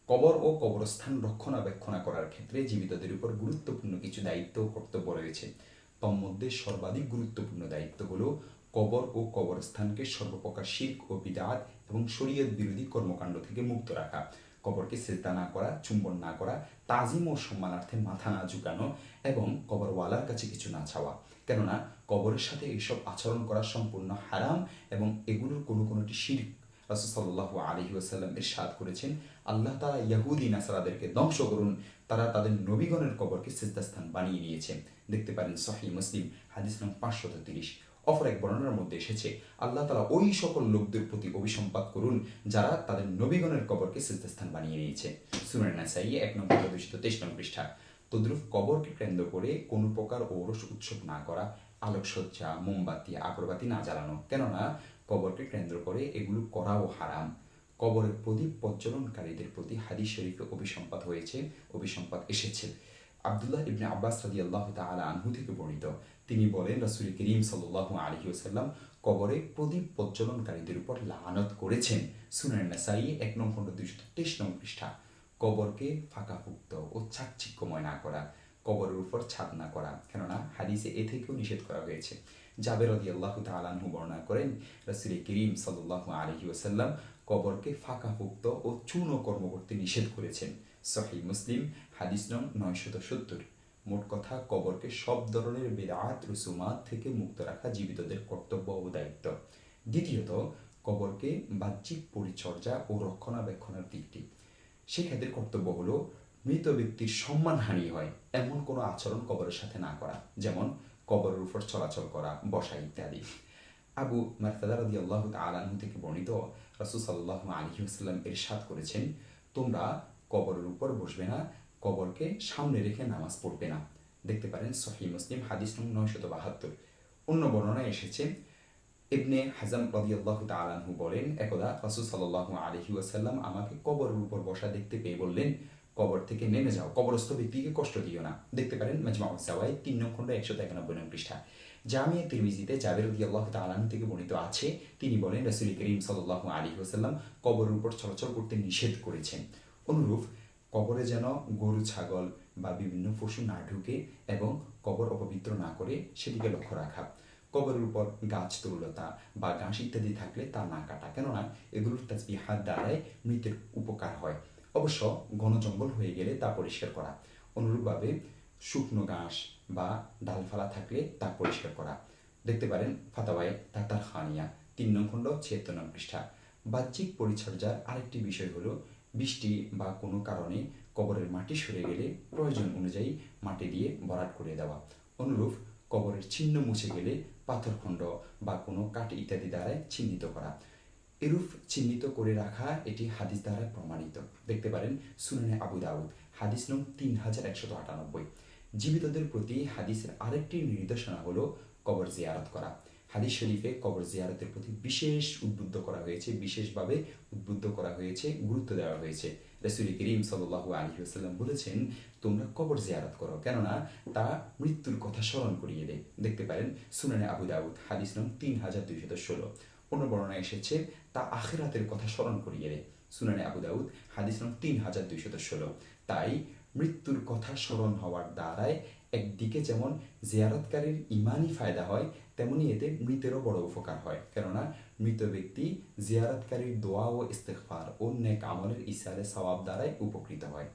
কবর ও কবরস্থান রক্ষণাবেক্ষণা করার ক্ষেত্রে জীবিতদের উপর গুরুত্বপূর্ণ কিছু দায়িত্ব ও কর্তব্য রয়েছে। তন্মধ্যে সর্বাধিক গুরুত্বপূর্ণ দায়িত্ব হল কবর ও কবরস্থানকে সর্বপ্রকার শিরক ও বিদআত এবং শরীয়ত বিরোধী কর্মকাণ্ড থেকে মুক্ত রাখা। কবরকে সিজদা না করা, চুম্বন না করা, তাজিম ও সম্মানার্থে মাথা না ঝুঁকানো এবং কবরওয়ালার কাছে কিছু না চাওয়া। কেননা কবরের সাথে এসব আচরণ করা সম্পূর্ণ হারাম এবং এগুলোর কোনো কোনোটি শিরক। রাসূল সাল্লাল্লাহু আলাইহি ওয়াসাল্লাম ইরশাদ করেছেন, আল্লাহ তাআলা ইহুদি নাসারাদেরকে ধ্বংস করুন, তারা তাদের নবীগণের কবরকে সিজদাস্থান বানিয়ে নিয়েছে। দেখতে পারেন সহিহ মুসলিম হাদিস নং 530। অপর এক বর্ণনার মধ্যে এসেছে, আল্লাহ তাআলা ওই সকল লোকদের প্রতি অভিসম্পাত করুন যারা তাদের নবীগণের কবরকে সিজদাস্থান বানিয়ে নিয়েছে। সুনান নাসাঈ 1/223 নং পৃষ্ঠা। তদ্রুপ কবরকে কেন্দ্র করে কোনো প্রকার ঔরস উৎসব না করা, আলোকসজ্জা, মোমবাতি, আগরবাতি না জ্বালানো, কেননা কবরকে কেন্দ্র করে এগুলো করাও হারাম। কবরের প্রদীপ প্রজ্বলনকারীদের প্রতি হাদিস শরীফে অভিসম্পাত এসেছে। আব্দুল্লাহ ইবনে আব্বাস রাদিয়াল্লাহু তাআলা আনহু থেকে বর্ণিত, তিনি বলেন, রাসূল করিম সাল্লাল্লাহু আলাইহি ওয়াসাল্লাম কবরে প্রদীপ প্রজ্বলনকারীদের উপর লানত করেছেন। সুনান নাসাঈ 1/223 নং পৃষ্ঠা। কবরকে ফাঁকাফুক্ত ও চাকচিক্যময় না করা, কবরের উপর ছাদ না করা, কেননা হাদিসে এ থেকেও নিষেধ করা হয়েছে। জাবের রাদিয়াল্লাহু তাআলা আনহু বর্ণনা করেন, রাসূল করিম সাল্লাল্লাহু আলাইহি ওয়াসাল্লাম কবরকে ফাঁকাফুক্ত ও চূর্ণ কর্ম করতে নিষেধ করেছেন। সহিহ মুসলিম হাদিস নং 970। মোট কথা, কবরকে সব ধরনের বিদআত রুসুমাত থেকে মুক্ত রাখা জীবিতদের কর্তব্য ও দায়িত্ব। দ্বিতীয়ত, কবরকে বাহ্যিক পরিচর্যা ও রক্ষণাবেক্ষণের দিকটি। সেক্ষেত্রে কর্তব্য হলো মৃত ব্যক্তির সম্মানহানি হয় এমন কোনো আচরণ কবরের সাথে না করা, যেমন কবরের উপর চলাচল করা, বসা ইত্যাদি। আবু মারতাদা রাদিয়াল্লাহু তাআলা আনহু থেকে বর্ণিত, রাসূল সাল্লাল্লাহু আলাইহি ওয়াসাল্লাম ইরশাদ করেছেন, তোমরা কবরের উপর বসবে না, কবরকে সামনে রেখে নামাজ পড়বে না। দেখতে পারেন সহিহ মুসলিম হাদিস নং 972। অন্য বর্ণনায় এসেছে, ইবনে হাজাম রাদিয়াল্লাহু তাআলা আনহু বলেন, একদা রাসূল সাল্লাল্লাহু আলাইহি ওয়াসাল্লাম আমাকে কবরের উপর বসা দেখতে পেয়ে বললেন, কবর থেকে নেমে যাও, কবরস্থ ব্যক্তিকে কষ্ট দিও না। দেখতে পারেন মাজমাউজ জাওয়াইদ 3 নং খণ্ড 191 নং পৃষ্ঠা। জামিয়া তিরমিজিতে জাবের রাদিয়াল্লাহু তাআলা আনহু থেকে বর্ণিত আছে, তিনি বলেন, রাসূল করিম সাল্লাল্লাহু আলাইহি ওয়াসাল্লাম কবরের উপর চলাচল করতে নিষেধ করেছেন। অনুরূপ কবরে যেন গরু, ছাগল বা বিভিন্ন পশু না ঢুকে এবং কবর অপবিত্র না করে সেদিকে লক্ষ্য রাখা। কবরের উপর গাছ, তরুলতা বা ঘাস ইত্যাদি থাকলে তা না কাটা, কেননা এগুলোর তাসবিহাত দ্বারায় মৃতের উপকার হয়। অবশ্য ঘন জঙ্গল হয়ে গেলে তা পরিষ্কার করা। অনুরূপভাবে শুকনো ঘাস বা ডালফালা থাকলে তা পরিষ্কার করা। দেখতে পারেন ফাতাওয়ায়ে তাতার খানিয়া 3 নং খণ্ড 76 নং পৃষ্ঠা। বাহ্যিক পরিচর্যার আরেকটি বিষয় হলো, বৃষ্টি বা কোনো কারণে কবরের মাটি সরে গেলে প্রয়োজন অনুযায়ী মাটি দিয়ে ভরাট করে দেওয়া। অনুরূপ কবরের চিহ্ন মুছে গেলে পাথরখণ্ড বা কোনো কাঠ ইত্যাদি দ্বারায় চিহ্নিত করা। এরূপ চিহ্নিত করে রাখা এটি হাদিস দ্বারা প্রমাণিত। দেখতে পারেন সুনানে আবু দাউদ হাদিস নং 3198। জীবিতদের প্রতি হাদিসের আরেকটি নির্দেশনা হলো কবর জিয়ারত করা। হাদিস শরীফে কবর জিয়ারতের প্রতি বিশেষভাবে উদ্বুদ্ধ করা হয়েছে, গুরুত্ব দেওয়া হয়েছে। রাসূল করিম সাল্লাল্লাহু আলাইহি ওয়াসাল্লাম বলেছেন, তোমরা কবর জিয়ারত করো, কেননা তা মৃত্যুর কথা স্মরণ করিয়ে দেয়। দেখতে পারেন সুনানে আবু দাউদ হাদিস নং 3216। অন্য বর্ণনায় এসেছে, তা আখিরাতের কথা স্মরণ করিয়ে দেয়। সুনানে আবু দাউদ হাদিস নং 3216। তাই মৃত্যুর কথা স্মরণ হওয়ার দ্বারায় একদিকে যেমন জিয়ারতকারীর ইমানি ফায়দা হয়, তেমনি এতে মৃতেরও বড় উপকার হয়, কেননা মৃত ব্যক্তি জিয়ারতকারীর দোয়া ও ইস্তেগফার ও নেক আমলের ইসালে সওয়াব দ্বারাই উপকৃত হয়।